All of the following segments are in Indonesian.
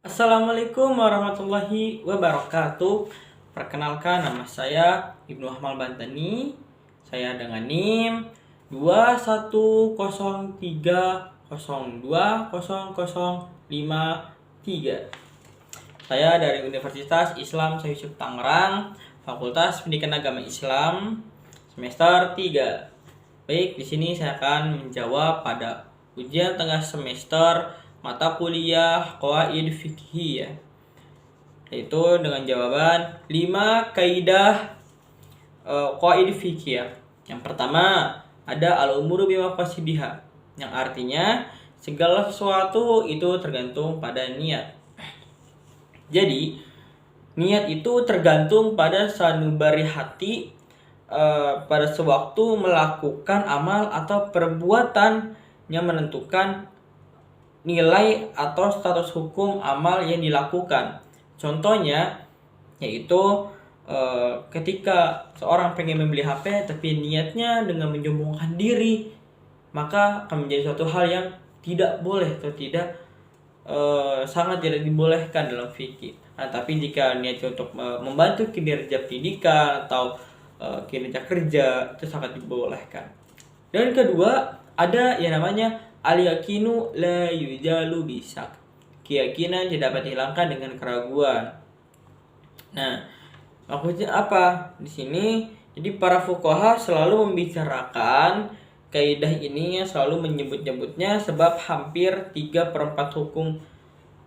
Assalamualaikum warahmatullahi wabarakatuh. Perkenalkan, nama saya Ibnu Ahmal Bantani. Saya dengan NIM 21030200053. Saya dari Universitas Islam Syekh Yusuf Tangerang, Fakultas Pendidikan Agama Islam, semester 3. Baik, di sini saya akan menjawab pada ujian tengah semester mata kuliah Qawaid Fiqhiyah, yaitu dengan jawaban 5 kaidah Qawaid Fiqhiyah. Yang pertama ada al-umuru bimaqasidiha, yang artinya segala sesuatu itu tergantung pada niat. Jadi niat itu tergantung pada sanubari hati pada sewaktu melakukan amal atau perbuatan yang menentukan nilai atau status hukum amal yang dilakukan. Contohnya yaitu ketika seorang pengen membeli HP tapi niatnya dengan menyombongkan diri, maka akan menjadi suatu hal yang tidak boleh atau tidak sangat tidak dibolehkan dalam fikih. Nah, tapi jika niatnya untuk membantu kinerja pendidikan atau kinerja kerja, itu sangat dibolehkan. Dan kedua, ada yang namanya al-yakinu la yujalu bisak. Keyakinan tidak dapat dihilangkan dengan keraguan. Nah, maksudnya apa? Di sini jadi para fuqaha selalu membicarakan kaidah ini, yang selalu menyebut-nyebutnya sebab hampir 3/4 hukum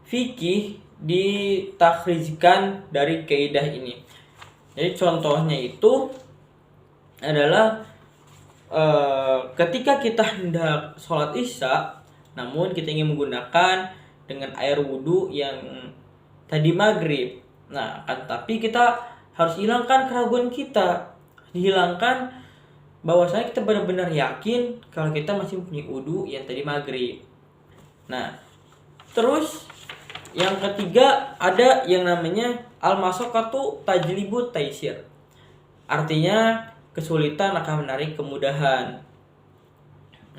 fikih ditakhrijkan dari kaidah ini. Jadi contohnya itu adalah ketika kita hendak sholat isya, namun kita ingin menggunakan dengan air wudhu yang tadi maghrib. Nah, tapi kita harus hilangkan keraguan kita, dihilangkan bahwasanya kita benar-benar yakin kalau kita masih punya wudhu yang tadi maghrib. Nah, terus yang ketiga ada yang namanya al-masyaqqatu tajlibu taisir, artinya kesulitan akan menarik kemudahan.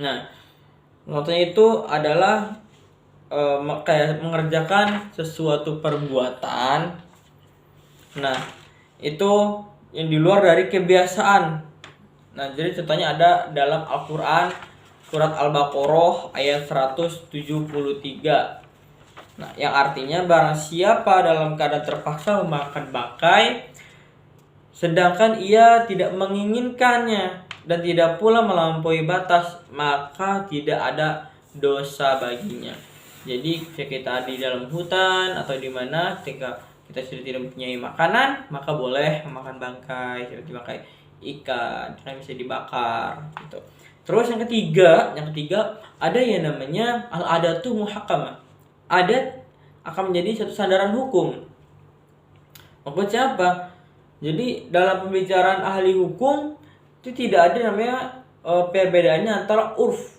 Nah, maksudnya itu adalah kayak mengerjakan sesuatu perbuatan. Nah, itu yang di luar dari kebiasaan. Nah, jadi contohnya ada dalam Al-Quran surat Al-Baqarah ayat 173. Nah, yang artinya barang siapa dalam keadaan terpaksa memakan bangkai sedangkan ia tidak menginginkannya dan tidak pula melampaui batas, maka tidak ada dosa baginya. Jadi ketika kita di dalam hutan atau di mana ketika kita sudah tidak mempunyai makanan, maka boleh memakan bangkai, seperti bangkai ikan, karena bisa dibakar gitu. Terus yang ketiga ada yang namanya al-adatu muhakkamah. Adat akan menjadi satu sandaran hukum. Maksudnya apa? Jadi dalam pembicaraan ahli hukum itu tidak ada namanya perbedaannya antara urf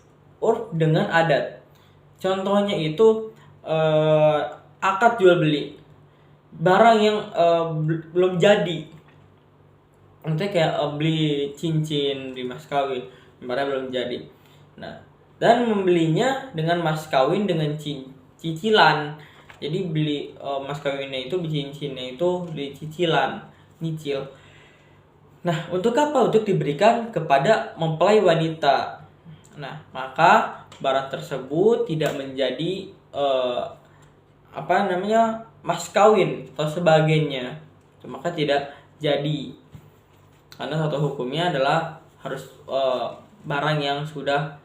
dengan adat. Contohnya itu akad jual beli barang yang belum jadi. Maksudnya kayak beli cincin di mas kawin, barang belum jadi. Nah, dan membelinya dengan mas kawin dengan cicilan. Jadi beli mas kawinnya itu, cincinnya itu di cicilan, nyicil. Nah, untuk apa? Untuk diberikan kepada mempelai wanita. Nah, maka barang tersebut tidak menjadi mas kawin atau sebagainya. Maka tidak jadi. Karena satu hukumnya adalah harus barang yang sudah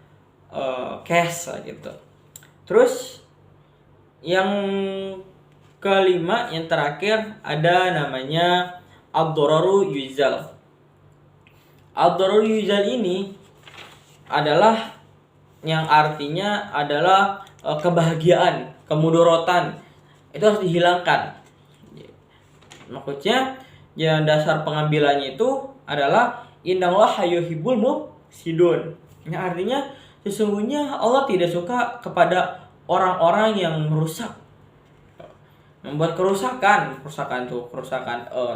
cash gitu. Terus yang kelima, yang terakhir ada namanya ad-dararu yuzal. Ad-dararu yuzal ini adalah yang artinya adalah kebahagiaan, kemudorotan. Itu harus dihilangkan. Maksudnya yang dasar pengambilannya itu adalah innallaha yuhibbul mufsidun. Yang artinya sesungguhnya Allah tidak suka kepada orang-orang yang merusak, membuat kerusakan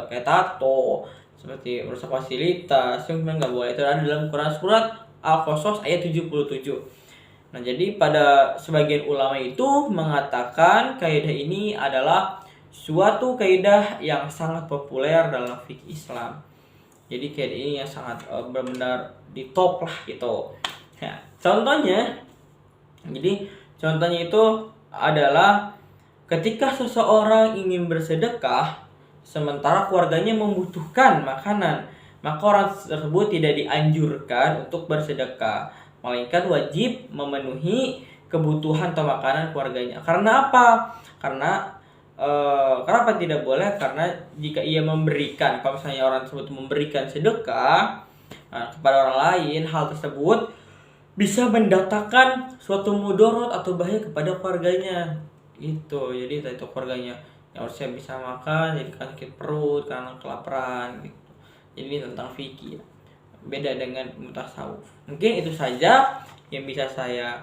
kayak tato, seperti merusak fasilitas, itu nggak boleh. Itu ada dalam Quran surat Al-Qasas ayat 77. Nah, jadi pada sebagian ulama itu mengatakan kaidah ini adalah suatu kaidah yang sangat populer dalam fikih Islam. Jadi kaidah ini yang sangat benar-benar di top lah gitu. Ya, contohnya itu adalah ketika seseorang ingin bersedekah sementara keluarganya membutuhkan makanan, maka orang tersebut tidak dianjurkan untuk bersedekah, melainkan wajib memenuhi kebutuhan atau makanan keluarganya. Karena apa? Kenapa tidak boleh? Karena jika ia memberikan, kalau misalnya orang tersebut memberikan sedekah kepada orang lain, hal tersebut bisa mendatangkan suatu mudarat atau bahaya kepada keluarganya. Gitu. Jadi itu keluarganya yang harusnya bisa makan jadi sakit perut karena kelaparan gitu. Jadi ini tentang fikih. Beda dengan mutasawuf. Mungkin itu saja yang bisa saya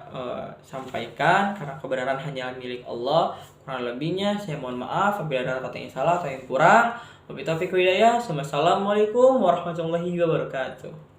sampaikan, karena kebenaran hanya milik Allah. Kurang lebihnya saya mohon maaf apabila ada kata yang salah atau yang kurang. Wabillahi taufiq wal hidayah. Wassalamualaikum warahmatullahi wabarakatuh.